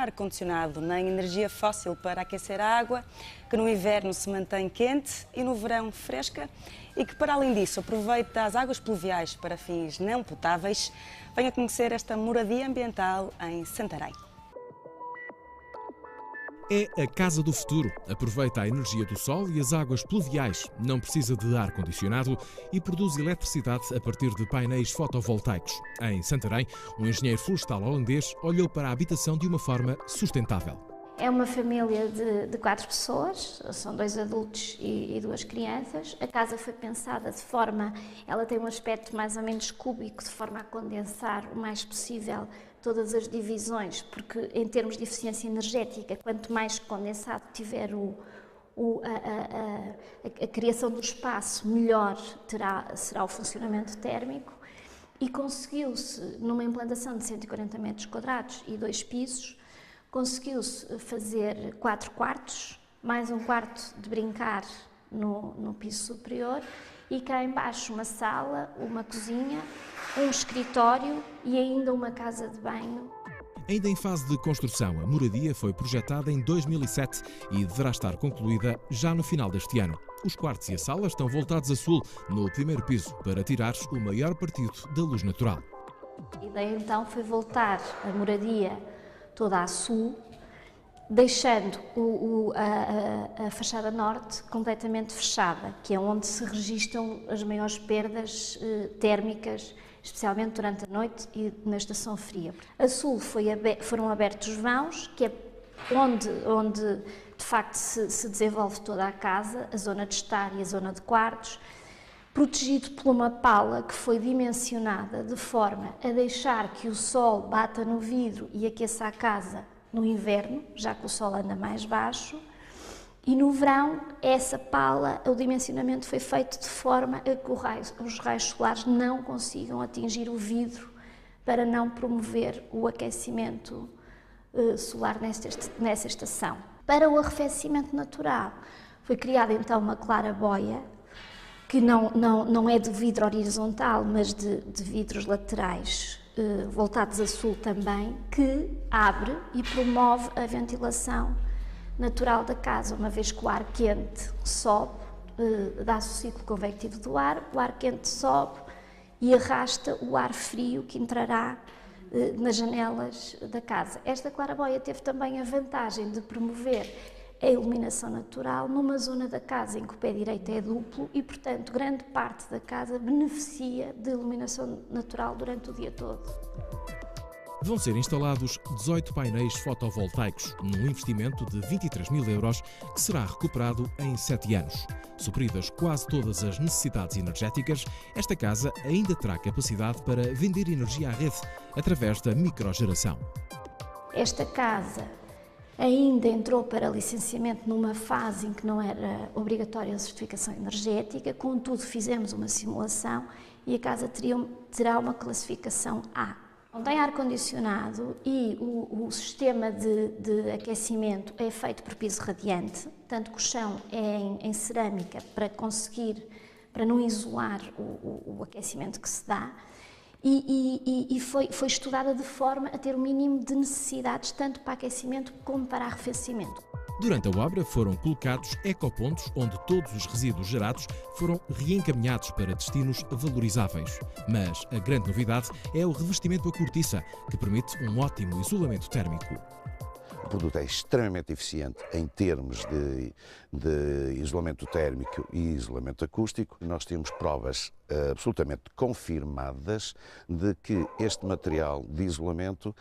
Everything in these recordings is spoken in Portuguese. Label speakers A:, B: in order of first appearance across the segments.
A: ar-condicionado nem energia fóssil para aquecer a água, que no inverno se mantém quente e no verão fresca e que, para além disso, aproveita as águas pluviais para fins não potáveis. Venha conhecer esta moradia ambiental em Santarém.
B: É a casa do futuro. Aproveita a energia do sol e as águas pluviais. Não precisa de ar-condicionado e produz eletricidade a partir de painéis fotovoltaicos. Em Santarém, um engenheiro florestal holandês olhou para a habitação de uma forma sustentável.
C: É uma família de 4 pessoas, são 2 adultos e 2 crianças. A casa foi pensada de forma, ela tem um aspecto mais ou menos cúbico, de forma a condensar o mais possível todas as divisões, porque em termos de eficiência energética, quanto mais condensado tiver a criação do espaço, melhor será o funcionamento térmico. E conseguiu-se, numa implantação de 140 metros quadrados e 2 pisos, conseguiu-se fazer 4 quartos, mais um quarto de brincar no piso superior e cá embaixo uma sala, uma cozinha, um escritório e ainda uma casa de banho.
B: Ainda em fase de construção, a moradia foi projetada em 2007 e deverá estar concluída já no final deste ano. Os quartos e a sala estão voltados a sul, no primeiro piso, para tirar o maior partido da luz natural.
C: A ideia então foi voltar a moradia toda a sul, deixando a fachada norte completamente fechada, que é onde se registram as maiores perdas térmicas, especialmente durante a noite e na estação fria. A sul foram abertos vãos, que é onde de facto se desenvolve toda a casa, a zona de estar e a zona de quartos, protegido por uma pala que foi dimensionada de forma a deixar que o sol bata no vidro e aqueça a casa no inverno, já que o sol anda mais baixo, e no verão essa pala, o dimensionamento foi feito de forma a que os raios solares não consigam atingir o vidro para não promover o aquecimento solar nessa estação. Para o arrefecimento natural foi criada então uma claraboia, que não é de vidro horizontal, mas de vidros laterais, voltados a sul também, que abre e promove a ventilação natural da casa, uma vez que o ar quente sobe, dá-se o ciclo convectivo do ar, o ar quente sobe e arrasta o ar frio que entrará nas janelas da casa. Esta claraboia teve também a vantagem de promover a iluminação natural numa zona da casa em que o pé direito é duplo e, portanto, grande parte da casa beneficia de iluminação natural durante o dia todo.
B: Vão ser instalados 18 painéis fotovoltaicos, num investimento de 23 mil euros, que será recuperado em 7 anos. Supridas quase todas as necessidades energéticas, esta casa ainda terá capacidade para vender energia à rede, através da microgeração.
C: Esta casa ainda entrou para licenciamento numa fase em que não era obrigatória a certificação energética, contudo fizemos uma simulação e a casa terá uma classificação A. Não tem ar-condicionado e o sistema de aquecimento é feito por piso radiante, tanto que o chão é em cerâmica para não isolar o aquecimento que se dá. E foi estudada de forma a ter o mínimo de necessidades tanto para aquecimento como para arrefecimento.
B: Durante a obra foram colocados ecopontos onde todos os resíduos gerados foram reencaminhados para destinos valorizáveis. Mas a grande novidade é o revestimento a cortiça, que permite um ótimo isolamento térmico.
D: O produto é extremamente eficiente em termos de isolamento térmico e isolamento acústico. Nós temos provas absolutamente confirmadas de que este material de isolamento,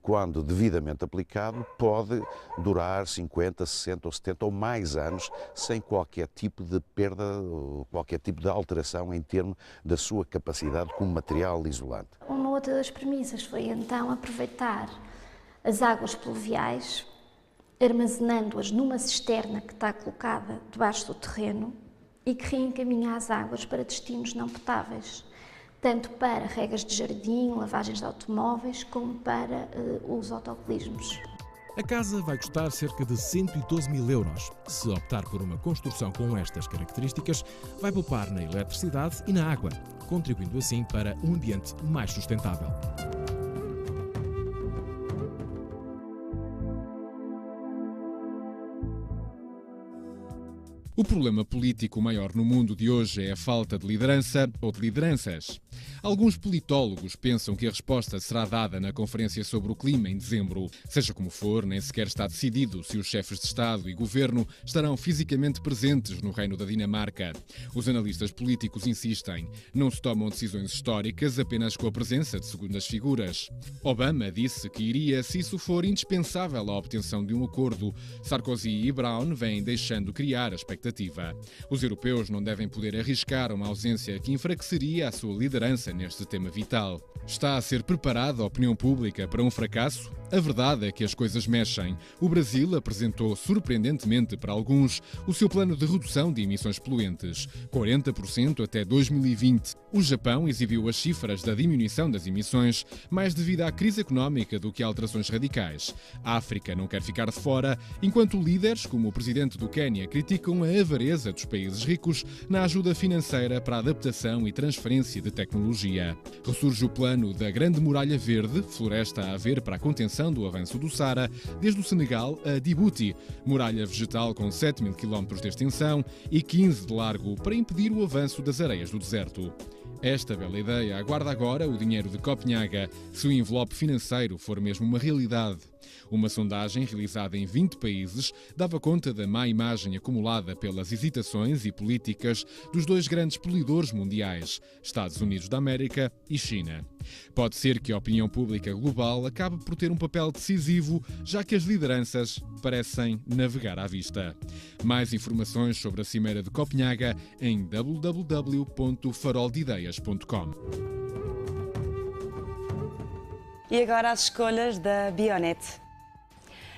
D: quando devidamente aplicado, pode durar 50, 60 ou 70 ou mais anos sem qualquer tipo de perda ou qualquer tipo de alteração em termos da sua capacidade como material isolante.
C: Uma outra das premissas foi então aproveitar as águas pluviais, armazenando-as numa cisterna que está colocada debaixo do terreno e que reencaminha as águas para destinos não potáveis, tanto para regas de jardim, lavagens de automóveis, como para os autocolismos.
B: A casa vai custar cerca de 112 mil euros. Se optar por uma construção com estas características, vai poupar na eletricidade e na água, contribuindo assim para um ambiente mais sustentável.
E: O problema político maior no mundo de hoje é a falta de liderança ou de lideranças. Alguns politólogos pensam que a resposta será dada na Conferência sobre o Clima em dezembro. Seja como for, nem sequer está decidido se os chefes de Estado e Governo estarão fisicamente presentes no Reino da Dinamarca. Os analistas políticos insistem, não se tomam decisões históricas apenas com a presença de segundas figuras. Obama disse que iria se isso for indispensável à obtenção de um acordo. Sarkozy e Brown vêm deixando criar a expectativa. Os europeus não devem poder arriscar uma ausência que enfraqueceria a sua liderança neste tema vital. Está a ser preparada a opinião pública para um fracasso? A verdade é que as coisas mexem. O Brasil apresentou, surpreendentemente para alguns, o seu plano de redução de emissões poluentes, 40% até 2020. O Japão exibiu as cifras da diminuição das emissões, mais devido à crise económica do que a alterações radicais. A África não quer ficar de fora, enquanto líderes, como o presidente do Quênia, criticam a avareza dos países ricos na ajuda financeira para a adaptação e transferência de tecnologia. Ressurge o plano da Grande Muralha Verde, floresta a haver para a contenção do avanço do Saara, desde o Senegal a Djibouti, muralha vegetal com 7.000 km de extensão e 15 de largo para impedir o avanço das areias do deserto. Esta bela ideia aguarda agora o dinheiro de Copenhaga, se o envelope financeiro for mesmo uma realidade. Uma sondagem realizada em 20 países dava conta da má imagem acumulada pelas hesitações e políticas dos dois grandes poluidores mundiais, Estados Unidos da América e China. Pode ser que a opinião pública global acabe por ter um papel decisivo, já que as lideranças parecem navegar à vista. Mais informações sobre a Cimeira de Copenhaga em www.faroldideias.com.
A: E agora as escolhas da Bionet.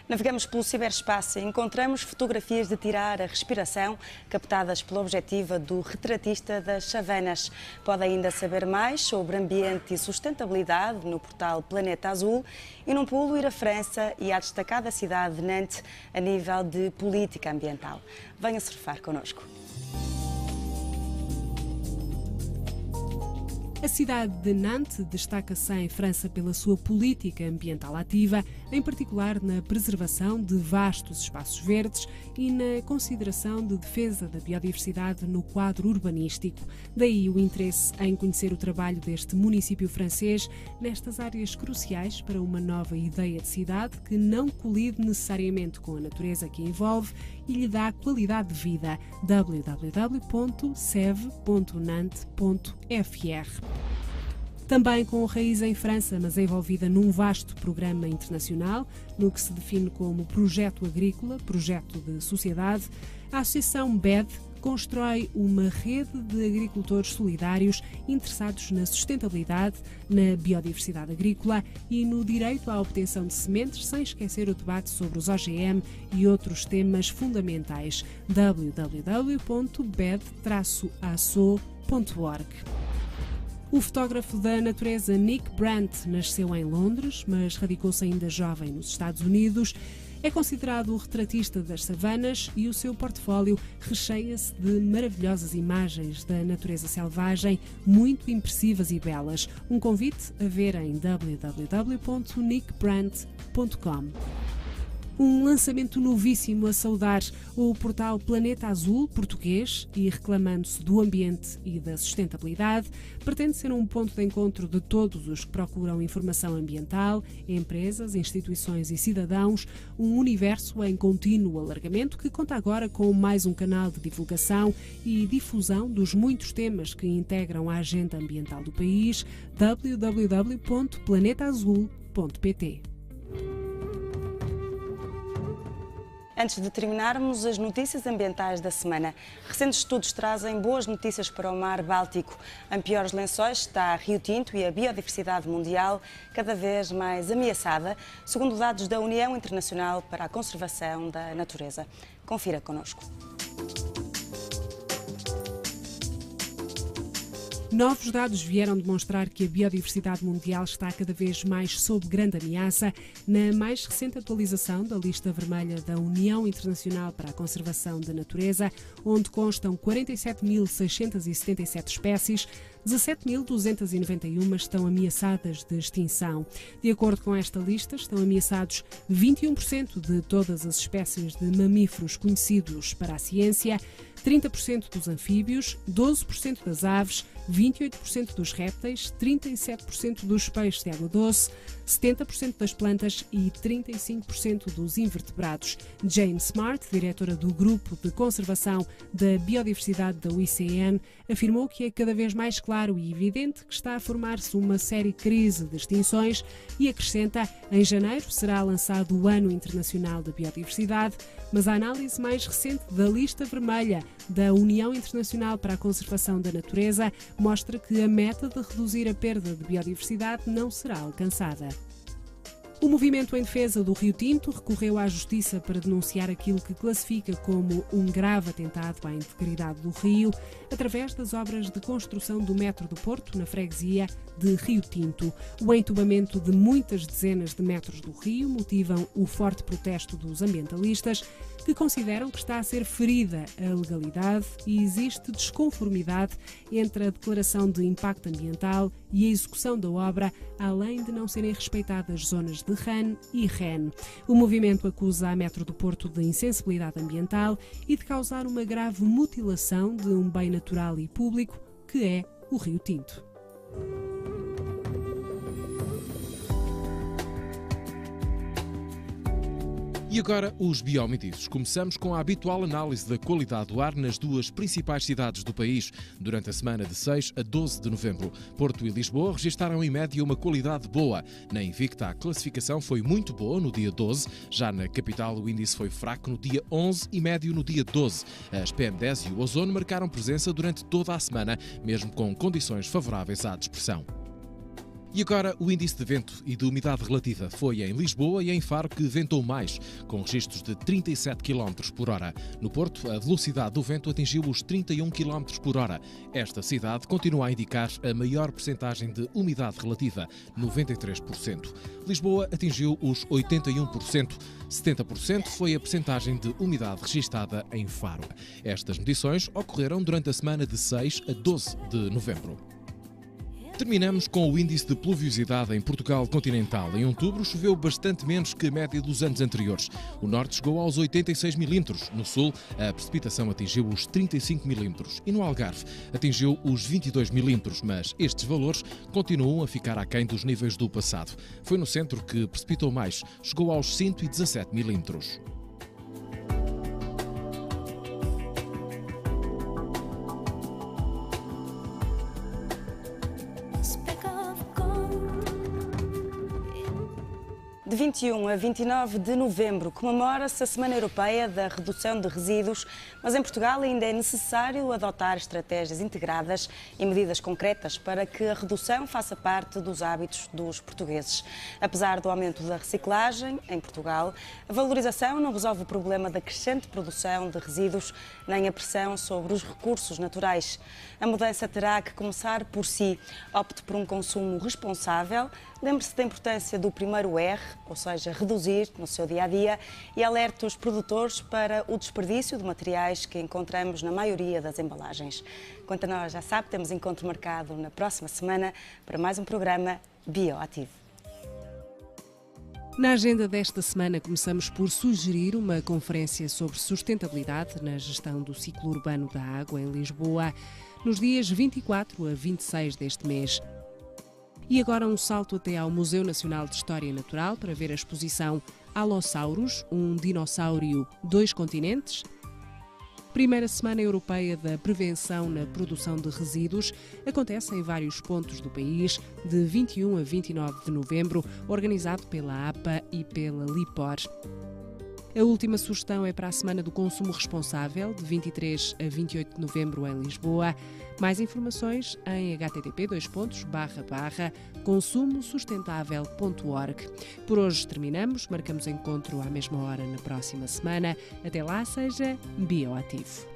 A: Navegamos pelo ciberespaço e encontramos fotografias de tirar a respiração captadas pela objetiva do retratista das savanas. Pode ainda saber mais sobre ambiente e sustentabilidade no portal Planeta Azul e num pulo ir à França e à destacada cidade de Nantes a nível de política ambiental. Venha surfar connosco.
F: A cidade de Nantes destaca-se em França pela sua política ambiental ativa, em particular na preservação de vastos espaços verdes e na consideração de defesa da biodiversidade no quadro urbanístico. Daí o interesse em conhecer o trabalho deste município francês nestas áreas cruciais para uma nova ideia de cidade que não colide necessariamente com a natureza que a envolve e lhe dá qualidade de vida. www.sev.nantes.fr. Também com raiz em França, mas envolvida num vasto programa internacional, no que se define como projeto agrícola, projeto de sociedade, a Associação BED constrói uma rede de agricultores solidários interessados na sustentabilidade, na biodiversidade agrícola e no direito à obtenção de sementes, sem esquecer o debate sobre os OGM e outros temas fundamentais. www.bed-asso.org. O fotógrafo da natureza Nick Brandt nasceu em Londres, mas radicou-se ainda jovem nos Estados Unidos. É considerado o retratista das savanas e o seu portfólio recheia-se de maravilhosas imagens da natureza selvagem, muito impressivas e belas. Um convite a ver em www.nickbrandt.com. Um lançamento novíssimo a saudar, o portal Planeta Azul, português, e reclamando-se do ambiente e da sustentabilidade, pretende ser um ponto de encontro de todos os que procuram informação ambiental, empresas, instituições e cidadãos, um universo em contínuo alargamento que conta agora com mais um canal de divulgação e difusão dos muitos temas que integram a agenda ambiental do país. www.planetaazul.pt.
A: Antes de terminarmos, as notícias ambientais da semana. Recentes estudos trazem boas notícias para o Mar Báltico. Em piores lençóis está Rio Tinto e a biodiversidade mundial cada vez mais ameaçada, segundo dados da União Internacional para a Conservação da Natureza. Confira connosco.
F: Novos dados vieram demonstrar que a biodiversidade mundial está cada vez mais sob grande ameaça. Na mais recente atualização da lista vermelha da União Internacional para a Conservação da Natureza, onde constam 47.677 espécies, 17.291 estão ameaçadas de extinção. De acordo com esta lista, estão ameaçados 21% de todas as espécies de mamíferos conhecidos para a ciência, 30% dos anfíbios, 12% das aves, 28% dos répteis, 37% dos peixes de água doce, 70% das plantas e 35% dos invertebrados. Jane Smart, diretora do Grupo de Conservação da Biodiversidade da IUCN, afirmou que é cada vez mais claro e evidente que está a formar-se uma séria crise de extinções e acrescenta: em janeiro será lançado o Ano Internacional da Biodiversidade, mas a análise mais recente da lista vermelha da União Internacional para a Conservação da Natureza mostra que a meta de reduzir a perda de biodiversidade não será alcançada. O movimento em defesa do Rio Tinto recorreu à Justiça para denunciar aquilo que classifica como um grave atentado à integridade do rio, através das obras de construção do metro do Porto, na freguesia de Rio Tinto. O entubamento de muitas dezenas de metros do rio motivam o forte protesto dos ambientalistas, que consideram que está a ser ferida a legalidade e existe desconformidade entre a declaração de impacto ambiental e a execução da obra, além de não serem respeitadas zonas de RAN e REN. O movimento acusa a Metro do Porto de insensibilidade ambiental e de causar uma grave mutilação de um bem natural e público, que é o Rio Tinto.
B: E agora os biomedidos. Começamos com a habitual análise da qualidade do ar nas duas principais cidades do país durante a semana de 6 a 12 de novembro. Porto e Lisboa registaram em média uma qualidade boa. Na Invicta a classificação foi muito boa no dia 12, já na capital o índice foi fraco no dia 11 e médio no dia 12. As PM10 e o ozono marcaram presença durante toda a semana, mesmo com condições favoráveis à dispersão. E agora o índice de vento e de umidade relativa foi em Lisboa e em Faro que ventou mais, com registros de 37 km por hora. No Porto, a velocidade do vento atingiu os 31 km por hora. Esta cidade continua a indicar a maior percentagem de umidade relativa, 93%. Lisboa atingiu os 81%. 70% foi a percentagem de umidade registada em Faro. Estas medições ocorreram durante a semana de 6 a 12 de novembro. Terminamos com o índice de pluviosidade em Portugal continental. Em outubro choveu bastante menos que a média dos anos anteriores. O norte chegou aos 86 milímetros. No sul, a precipitação atingiu os 35 milímetros. E no Algarve, atingiu os 22 milímetros. Mas estes valores continuam a ficar aquém dos níveis do passado. Foi no centro que precipitou mais. Chegou aos 117 milímetros.
A: De 21 a 29 de novembro comemora-se a Semana Europeia da Redução de Resíduos, mas em Portugal ainda é necessário adotar estratégias integradas e medidas concretas para que a redução faça parte dos hábitos dos portugueses. Apesar do aumento da reciclagem em Portugal, a valorização não resolve o problema da crescente produção de resíduos nem a pressão sobre os recursos naturais. A mudança terá que começar por si. Opte por um consumo responsável, lembre-se da importância do primeiro R, ou seja, reduzir no seu dia-a-dia, e alerte os produtores para o desperdício de materiais que encontramos na maioria das embalagens. Quanto a nós, já sabe, temos encontro marcado na próxima semana para mais um programa Bioativo.
F: Na agenda desta semana começamos por sugerir uma conferência sobre sustentabilidade na gestão do ciclo urbano da água em Lisboa, nos dias 24 a 26 deste mês. E agora um salto até ao Museu Nacional de História Natural para ver a exposição Allosaurus, um dinossauro dois continentes. Primeira Semana Europeia da Prevenção na Produção de Resíduos acontece em vários pontos do país, de 21 a 29 de novembro, organizado pela APA e pela LIPOR. A última sugestão é para a Semana do Consumo Responsável, de 23 a 28 de novembro em Lisboa. Mais informações em http://consumosustentável.org. Por hoje terminamos, marcamos encontro à mesma hora na próxima semana. Até lá, seja bioativo.